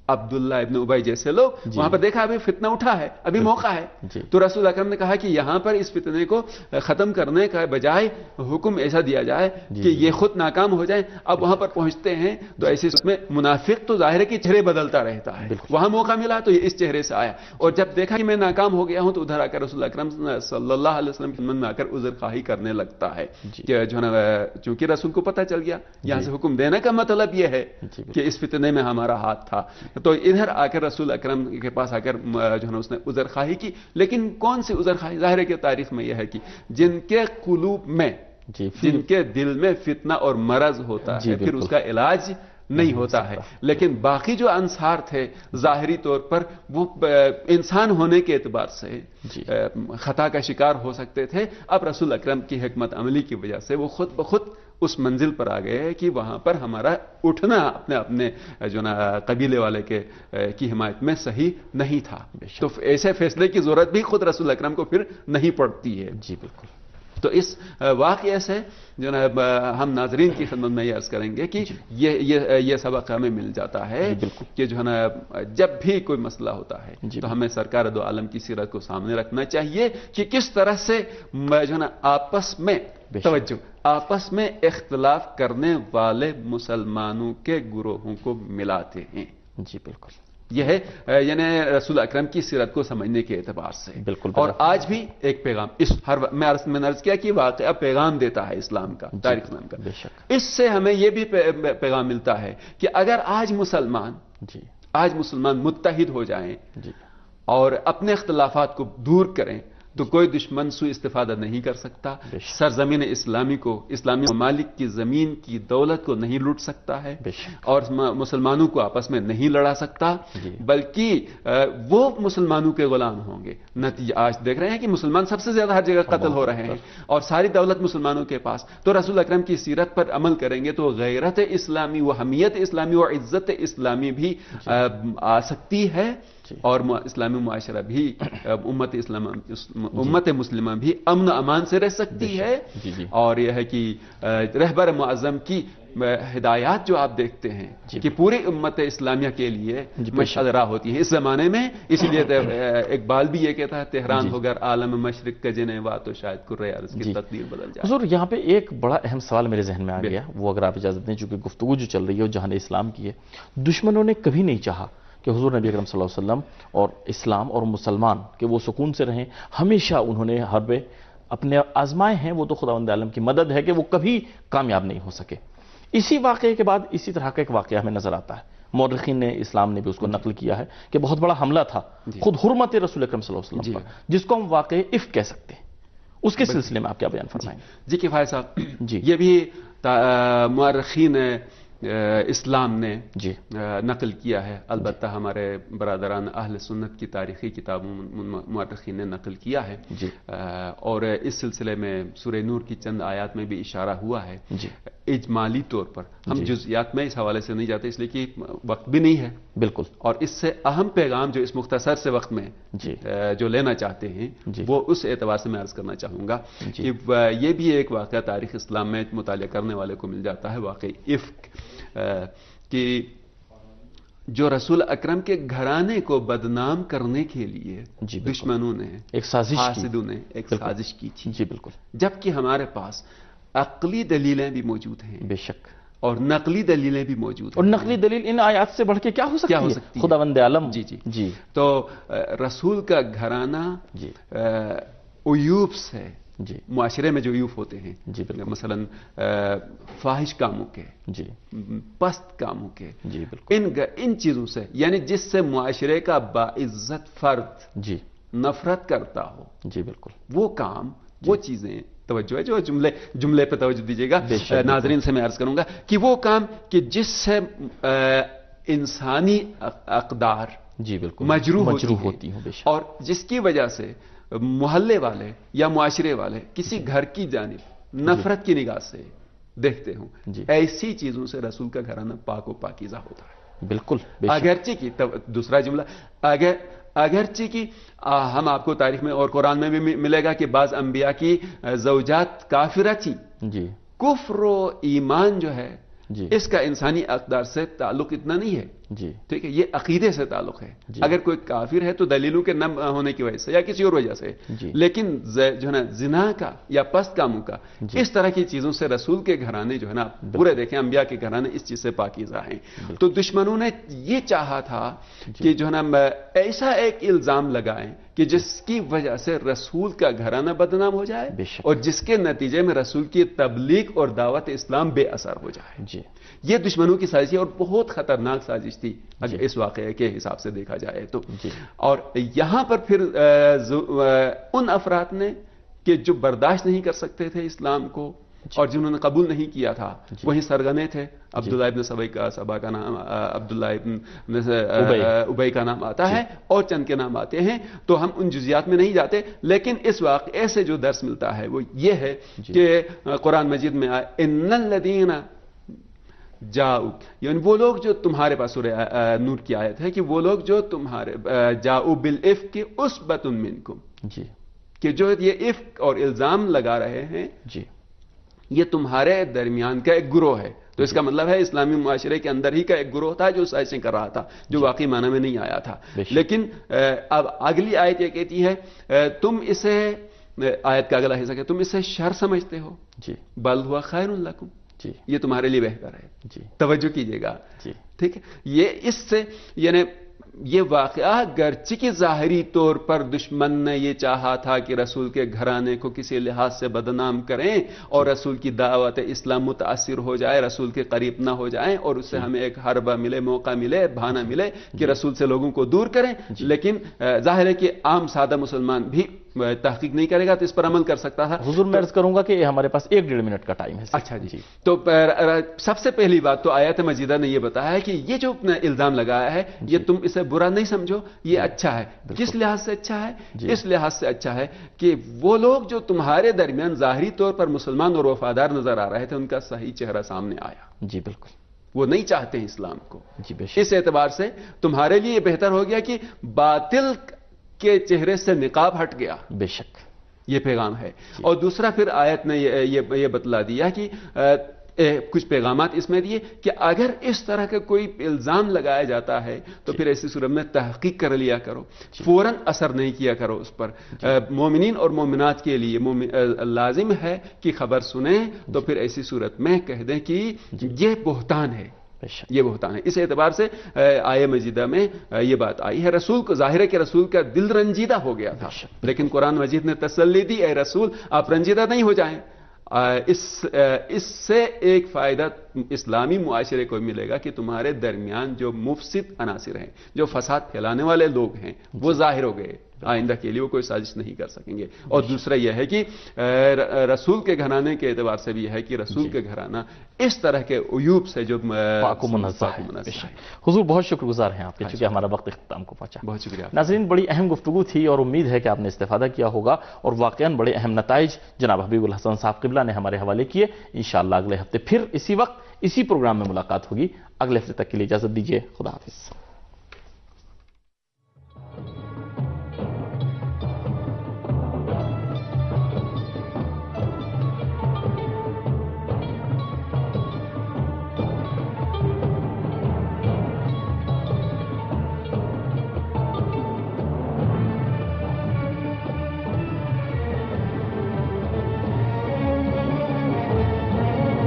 عبداللہ ابن ابی جیسے لوگ وہاں پر دیکھا ابھی فتنہ اٹھا ہے، ابھی موقع ہے، تو رسول اکرم نے کہا کہ یہاں پر اس فتنے کو ختم کرنے کا بجائے حکم ایسا دیا جائے کہ یہ خود ناکام ہو جائیں۔ اب وہاں پر پہنچتے ہیں تو ایسے میں منافق تو ظاہر ہے کہ چہرے بدلتا رہتا ہے، وہاں موقع ملا تو یہ اس چہرے سے آیا، اور جب دیکھا کہ میں ناکام ہو گیا ہوں تو ادھر آ کر رسول اکرم صلی اللہ علیہ وسلم کی خدمت میں آ کر عذر خواہی کرنے لگتا ہے کہ جو ہے نا، چونکہ رسول کو پتہ چل گیا یہاں سے حکم دینے کا مطلب یہ ہے کہ اس فتنے میں ہمارا ہاتھ تھا، تو ادھر آ کر رسول اکرم کے پاس آ کر جو ہے نا اس نے عذر خواہی کی۔ لیکن کون سی عذر خواہی؟ ظاہر ہے کہ تاریخ میں یہ ہے کہ جن کے قلوب میں، جن کے دل میں فتنہ اور مرض ہوتا ہے پھر اس کا علاج نہیں ہوتا ہے، لیکن باقی جو انصار تھے ظاہری طور پر وہ انسان ہونے کے اعتبار سے خطا کا شکار ہو سکتے تھے، اب رسول اکرم کی حکمت عملی کی وجہ سے وہ خود بخود اس منزل پر آ گئے کہ وہاں پر ہمارا اٹھنا اپنے جو نا قبیلے والے کی حمایت میں صحیح نہیں تھا، تو ایسے فیصلے کی ضرورت بھی خود رسول اکرم کو پھر نہیں پڑتی ہے۔ جی بالکل۔ تو اس واقعے سے جو ہے ہم ناظرین کی خدمت میں یہ عرض کریں گے کہ یہ سبق ہمیں مل جاتا ہے کہ جو ہے نا جب بھی کوئی مسئلہ ہوتا ہے تو ہمیں سرکار دو عالم کی سیرت کو سامنے رکھنا چاہیے کہ کس طرح سے جو ہے نا آپس میں توجہ آپس میں اختلاف کرنے والے مسلمانوں کے گروہوں کو ملاتے ہیں. جی بالکل یہ ہے یعنی رسول اکرم کی سیرت کو سمجھنے کے اعتبار سے. بالکل. اور آج بھی ایک پیغام میں نے عرض کیا کہ واقعہ پیغام دیتا ہے اسلام کا, تاریخ اسلام کا. اس سے ہمیں یہ بھی پیغام ملتا ہے کہ اگر آج مسلمان متحد ہو جائیں اور اپنے اختلافات کو دور کریں تو کوئی دشمن سوء استفادہ نہیں کر سکتا. سرزمین اسلامی کو, اسلامی ممالک کی زمین کی دولت کو نہیں لوٹ سکتا ہے اور مسلمانوں کو آپس میں نہیں لڑا سکتا, بلکہ وہ مسلمانوں کے غلام ہوں گے. نتیجہ آج دیکھ رہے ہیں کہ مسلمان سب سے زیادہ ہر جگہ قتل ہو رہے ہیں اور ساری دولت مسلمانوں کے پاس. تو رسول اکرم کی سیرت پر عمل کریں گے تو غیرت اسلامی و حمیت اسلامی و عزت اسلامی بھی آ سکتی ہے اور اسلامی معاشرہ بھی امت مسلمہ بھی امن و امان سے رہ سکتی ہے. اور یہ ہے کہ رہبر معظم کی ہدایات جو آپ دیکھتے ہیں کہ پوری امت اسلامیہ کے لیے مشعل راہ ہوتی ہیں اس زمانے میں. اس لیے اقبال بھی یہ کہتا ہے تہران ہو گر عالم مشرق کا جنیں وا تو شاید کرے عرض کی تقدیر بدل جائے. حضور یہاں پہ ایک بڑا اہم سوال میرے ذہن میں آ گیا, وہ اگر آپ اجازت دیں, چونکہ گفتگو جو چل رہی ہے وہ جہان اسلام کی ہے. دشمنوں نے کبھی نہیں چاہا کہ حضور نبی اکرم صلی اللہ علیہ وسلم اور اسلام اور مسلمان کہ وہ سکون سے رہیں. ہمیشہ انہوں نے حرب اپنے آزمائے ہیں, وہ تو خداوند عالم کی مدد ہے کہ وہ کبھی کامیاب نہیں ہو سکے. اسی واقعے کے بعد اسی طرح کا ایک واقعہ ہمیں نظر آتا ہے, مورخین نے اسلام نے بھی اس کو نقل کیا ہے کہ بہت بڑا حملہ تھا خود حرمت رسول اکرم صلی اللہ علیہ وسلم پر, جس کو ہم واقعے افک کہہ سکتے ہیں. اس کے سلسلے میں آپ کیا بیان فرمائیں گے؟ جی کفایت صاحب, یہ بھی مورخین اسلام نے نقل کیا ہے. البتہ ہمارے برادران اہل سنت کی تاریخی کتابوں مورخین نے نقل کیا ہے. اور اس سلسلے میں سورہ نور کی چند آیات میں بھی اشارہ ہوا ہے. اجمالی طور پر ہم جزئیات میں اس حوالے سے نہیں جاتے اس لیے کہ وقت بھی نہیں ہے. بالکل. اور اس سے اہم پیغام جو اس مختصر سے وقت میں جو لینا چاہتے ہیں وہ اس اعتبار سے میں عرض کرنا چاہوں گا کہ یہ بھی ایک واقعہ تاریخ اسلام میں مطالعہ کرنے والے کو مل جاتا ہے, واقعی افک, کہ جو رسول اکرم کے گھرانے کو بدنام کرنے کے لیے دشمنوں نے حاسدوں نے ایک سازش کی تھی. جی بالکل. جبکہ ہمارے پاس عقلی دلیلیں بھی موجود ہیں, بے شک, اور نقلی دلیلیں بھی موجود ہیں. اور نقلی دلیل ان آیات سے بڑھ کے کیا ہو سکتی ہے؟ خداوند عالم. جی. تو رسول کا گھرانہ عیوب سے, معاشرے میں جو عیوب ہوتے ہیں, مثلا فاحش کاموں کے, پست کاموں کے, ان چیزوں سے, یعنی جس سے معاشرے کا باعزت فرد نفرت کرتا ہو, جی بالکل, وہ کام, وہ چیزیں, توجہ ہے جو جملے پہ توجہ دیجیے گا ناظرین سے میں عرض کروں گا کہ وہ کام کہ جس سے انسانی اقدار جی بالکل مجروح ہوتی ہیں اور جس کی وجہ سے محلے والے یا معاشرے والے کسی گھر کی جانب نفرت کی نگاہ سے دیکھتے ہوں, ایسی چیزوں سے رسول کا گھرانہ پاک و پاکیزہ ہوتا ہے. بالکل. اگرچہ کی دوسرا جملہ, اگرچہ کی ہم آپ کو تاریخ میں اور قرآن میں بھی ملے گا کہ بعض انبیاء کی زوجات کافرہ تھیں. جی. کفر و ایمان جو ہے اس کا انسانی اقدار سے تعلق اتنا نہیں ہے. جی ٹھیک ہے, یہ عقیدے سے تعلق ہے. اگر کوئی کافر ہے تو دلیلوں کے نہ ہونے کی وجہ سے یا کسی اور وجہ سے, لیکن جو ہے نا زنا کا یا پست کاموں کا, اس طرح کی چیزوں سے رسول کے گھرانے جو ہے نا پورے دیکھیں انبیاء کے گھرانے اس چیز سے پاکیزہ ہیں. تو دشمنوں نے یہ چاہا تھا کہ جو ہے نا ایسا ایک الزام لگائیں کہ جس کی وجہ سے رسول کا گھرانہ بدنام ہو جائے اور جس کے نتیجے میں رسول کی تبلیغ اور دعوت اسلام بے اثر ہو جائے. یہ دشمنوں کی سازش اور بہت خطرناک سازش تھی اگر اس واقعے کے حساب سے دیکھا جائے تو. اور یہاں پر پھر ان افراد نے کہ جو برداشت نہیں کر سکتے تھے اسلام کو اور جنہوں نے قبول نہیں کیا تھا, وہیں سرگنے تھے. عبداللہ ابن سبا کا نام, عبداللہ ابن ابی کا نام آتا ہے اور چند کے نام آتے ہیں, تو ہم ان جزیات میں نہیں جاتے. لیکن اس واقعے سے جو درس ملتا ہے وہ یہ ہے کہ قرآن مجید میں آئے ان الذین جاؤ, یعنی وہ لوگ جو تمہارے پاس سورہ نور کی آیت ہے کہ وہ لوگ جو تمہارے جاؤ بالافک عصبۃ منکم, جی کہ جو یہ افک اور الزام لگا رہے ہیں جی یہ تمہارے درمیان کا ایک گروہ ہے. تو اس کا مطلب ہے اسلامی معاشرے کے اندر ہی کا ایک گروہ تھا جو سازشیں کر رہا تھا، جو واقعی معنی میں نہیں آیا تھا. لیکن اب اگلی آیت یہ کہتی ہے تم اسے، آیت کا اگلا حصہ کہ تم اسے شر سمجھتے ہو، جی بل ہوا خیر لکم، جی یہ تمہارے لیے بہتر ہے. جی توجہ کیجیے گا. جی ٹھیک ہے، یہ اس سے یعنی یہ واقعہ گرچہ کہ ظاہری طور پر دشمن نے یہ چاہا تھا کہ رسول کے گھرانے کو کسی لحاظ سے بدنام کریں اور رسول کی دعوت اسلام متاثر ہو جائے، رسول کے قریب نہ ہو جائیں اور اس سے ہمیں ایک حربہ ملے، موقع ملے، بہانہ ملے کہ رسول سے لوگوں کو دور کریں. لیکن ظاہر ہے کہ عام سادہ مسلمان بھی تحقیق نہیں کرے گا تو اس پر عمل کر سکتا تھا. حضور میں عرض کروں گا کہ ہمارے پاس 1-1.5 منٹ کا ٹائم ہے. اچھا جی. تو سب سے پہلی بات تو آیت مجیدہ نے یہ بتایا ہے کہ یہ جو الزام لگایا ہے یہ تم اسے برا نہیں سمجھو، یہ اچھا ہے. کس لحاظ سے اچھا ہے؟ اس لحاظ سے اچھا ہے کہ وہ لوگ جو تمہارے درمیان ظاہری طور پر مسلمان اور وفادار نظر آ رہے تھے ان کا صحیح چہرہ سامنے آیا. جی بالکل، وہ نہیں چاہتے ہیں اسلام کو. جی بے شک. اس اعتبار سے تمہارے لیے یہ بہتر ہو گیا کہ باطل کے چہرے سے نقاب ہٹ گیا. بے شک یہ پیغام ہے. اور دوسرا پھر آیت نے یہ بتلا دیا کہ کچھ پیغامات اس میں دیے کہ اگر اس طرح کا کوئی الزام لگایا جاتا ہے تو پھر ایسی صورت میں تحقیق کر لیا کرو، فوراً اثر نہیں کیا کرو اس پر. مومنین اور مومنات کے لیے لازم ہے کہ خبر سنیں تو پھر ایسی صورت میں کہہ دیں کہ یہ بہتان ہے، یہ بہتان ہے. اس اعتبار سے آیہ مجیدہ میں یہ بات آئی ہے. رسول کو ظاہر ہے کہ رسول کا دل رنجیدہ ہو گیا تھا، لیکن قرآن مجید نے تسلی دی اے رسول آپ رنجیدہ نہیں ہو جائیں. اس سے ایک فائدہ اسلامی معاشرے کو ملے گا کہ تمہارے درمیان جو مفسد عناصر ہیں، جو فساد پھیلانے والے لوگ ہیں وہ ظاہر ہو گئے. آئندہ کے لیے وہ کوئی سازش نہیں کر سکیں گے. اور دوسرا یہ ہے کہ رسول کے گھرانے کے اعتبار سے بھی ہے کہ رسول کے گھرانہ اس طرح کے عیوب سے جو پاک و منزہ ہے. حضور بہت شکر گزار ہیں آپ کے، چونکہ ہمارا وقت اختتام کو پہنچا. بہت شکریہ. ناظرین بڑی اہم گفتگو تھی اور امید ہے کہ آپ نے استفادہ کیا ہوگا اور واقعاً بڑے اہم نتائج جناب حبیب الحسن صاحب قبلہ نے ہمارے حوالے کیے. انشاءاللہ اگلے ہفتے پھر اسی وقت اسی پروگرام میں ملاقات ہوگی. اگلے ہفتے تک کے لیے اجازت دیجیے. خدا حافظ.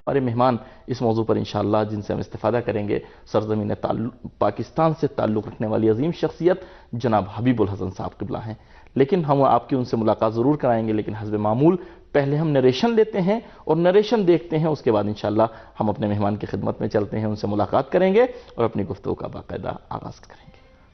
ہمارے مہمان اس موضوع پر انشاءاللہ جن سے ہم استفادہ کریں گے، سرزمین پاکستان سے تعلق رکھنے والی عظیم شخصیت جناب حبیب الحسن صاحب قبلہ ہیں. لیکن ہم آپ کی ان سے ملاقات ضرور کرائیں گے، لیکن حسب معمول پہلے ہم نریشن لیتے ہیں اور نریشن دیکھتے ہیں. اس کے بعد انشاءاللہ ہم اپنے مہمان کی خدمت میں چلتے ہیں، ان سے ملاقات کریں گے اور اپنی گفتگو کا باقاعدہ آغاز کریں گے.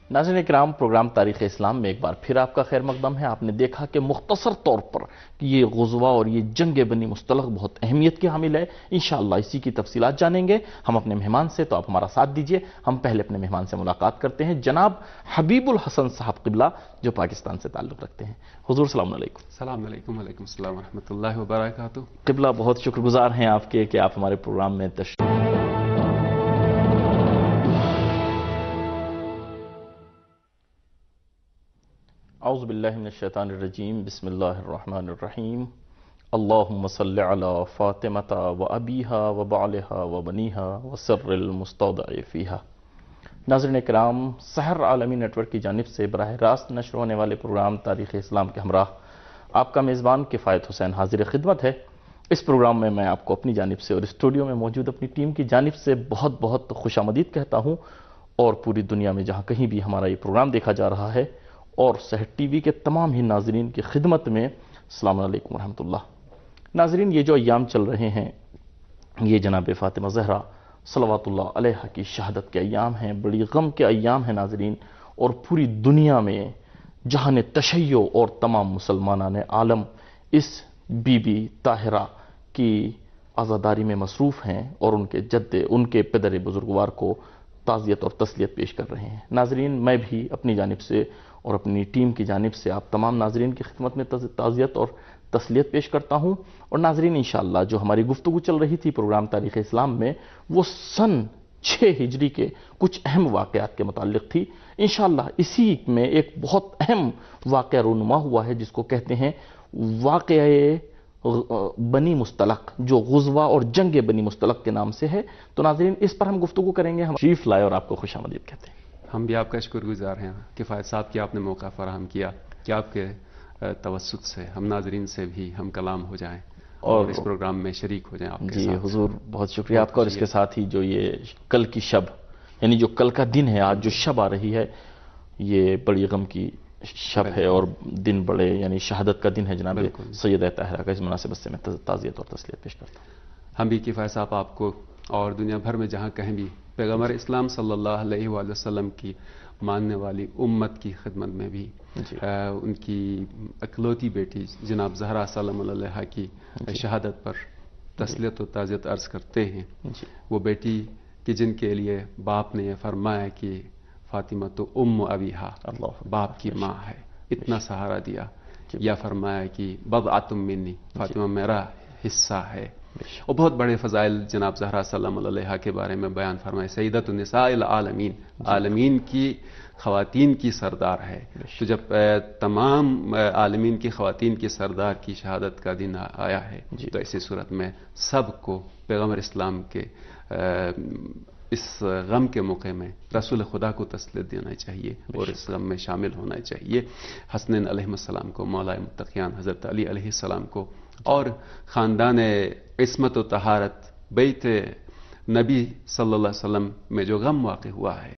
ناظرین کرام، پروگرام تاریخ اسلام میں ایک بار پھر آپ کا خیر مقدم ہے. آپ نے دیکھا کہ مختصر طور پر کہ یہ غزوہ اور یہ جنگ بنی مستلق بہت اہمیت کی حامل ہے. انشاءاللہ اسی کی تفصیلات جانیں گے ہم اپنے مہمان سے، تو آپ ہمارا ساتھ دیجئے. ہم پہلے اپنے مہمان سے ملاقات کرتے ہیں، جناب حبیب الحسن صاحب قبلہ جو پاکستان سے تعلق رکھتے ہیں. حضور السلام علیکم. السلام علیکم. وعلیکم السلام ورحمۃ اللہ وبرکاتہ. قبلہ بہت شکر گزار ہیں آپ کے کہ آپ ہمارے پروگرام میں تشریف. اعوذ باللہ من الشیطان الرجیم. بسم اللہ الرحمن الرحیم. اللہم صل علی فاطمۃ و ابیہا و بعلہا و بنیہا و سر المستودع فیہا. ناظرین کرام، سحر عالمی نیٹ ورک کی جانب سے براہ راست نشر ہونے والے پروگرام تاریخ اسلام کے ہمراہ آپ کا میزبان کفایت حسین حاضر خدمت ہے. اس پروگرام میں آپ کو اپنی جانب سے اور اسٹوڈیو میں موجود اپنی ٹیم کی جانب سے بہت بہت خوش آمدید کہتا ہوں، اور پوری دنیا میں جہاں کہیں بھی ہمارا یہ پروگرام دیکھا جا رہا ہے اور سحر ٹی وی کے تمام ہی ناظرین کی خدمت میں السلام علیکم ورحمۃ اللہ. ناظرین، یہ جو ایام چل رہے ہیں یہ جناب فاطمہ زہرا صلوات اللہ علیہا کی شہادت کے ایام ہیں، بڑی غم کے ایام ہیں ناظرین. اور پوری دنیا میں جہاں تشیع اور تمام مسلمانان عالم اس بی بی طاہرہ کی عزاداری میں مصروف ہیں اور ان کے جد، ان کے پدر بزرگوار کو تعزیت اور تسلیت پیش کر رہے ہیں. ناظرین، میں بھی اپنی جانب سے اور اپنی ٹیم کی جانب سے آپ تمام ناظرین کی خدمت میں تعزیت اور تسلیت پیش کرتا ہوں. اور ناظرین، انشاءاللہ جو ہماری گفتگو چل رہی تھی پروگرام تاریخ اسلام میں وہ سن 6 ہجری کے کچھ اہم واقعات کے متعلق تھی۔ انشاءاللہ اسی میں ایک بہت اہم واقعہ رونما ہوا ہے جس کو کہتے ہیں واقعہ بنی مستلق، جو غزوہ اور جنگ بنی مستلق کے نام سے ہے۔ تو ناظرین اس پر ہم گفتگو کریں گے۔ ہم تشریف لائے اور آپ کو خوش آمدید کہتے ہیں۔ ہم بھی آپ کا شکر گزار ہیں کفایت صاحب کہ آپ نے موقع فراہم کیا کہ آپ کے توسط سے ہم ناظرین سے بھی ہم کلام ہو جائیں اور اس پروگرام میں شریک ہو جائیں آپ کے ساتھ۔ حضور بہت شکریہ آپ کا، اور اس کے ساتھ ہی جو یہ کل کی شب، یعنی جو کل کا دن ہے، آج جو شب آ رہی ہے، یہ بڑی غم کی شب ہے اور دن بڑے یعنی شہادت کا دن ہے جناب سیدہ طاہرہ کا۔ اس مناسبت سے میں تعزیت اور تسلیت پیش کرتا ہوں۔ ہم بھی کفایت صاحب آپ کو اور دنیا بھر میں جہاں کہیں بھی پیغمبر اسلام صلی اللہ علیہ وآلہ وسلم کی ماننے والی امت کی خدمت میں بھی ان کی اکلوتی بیٹی جناب زہرا سلام اللہ علیہا کی شہادت پر تسلیت و تعزیت عرض کرتے ہیں۔ وہ بیٹی کہ جن کے لیے باپ نے یہ فرمایا کہ فاطمہ تو ام ابیہا، باپ کی ماں ہے، اتنا سہارا دیا، یا فرمایا کہ بضعۃ منی، فاطمہ میرا حصہ ہے۔ اور بہت بڑے فضائل جناب زہرا سلام اللہ علیہا کے بارے میں بیان فرمائے۔ سیدۃ النساء العالمین، عالمین کی خواتین کی سردار ہے۔ تو جب تمام عالمین کی خواتین کی سردار کی شہادت کا دن آیا ہے تو ایسی صورت میں سب کو پیغمبر اسلام کے اس غم کے موقع میں رسول خدا کو تسلیت دینا چاہیے اور اس غم میں شامل ہونا چاہیے۔ حسنین علیہ السلام کو، مولا متقیان حضرت علی علیہ السلام کو، اور خاندان عصمت و طہارت بیت نبی صلی اللہ علیہ وسلم میں جو غم واقع ہوا ہے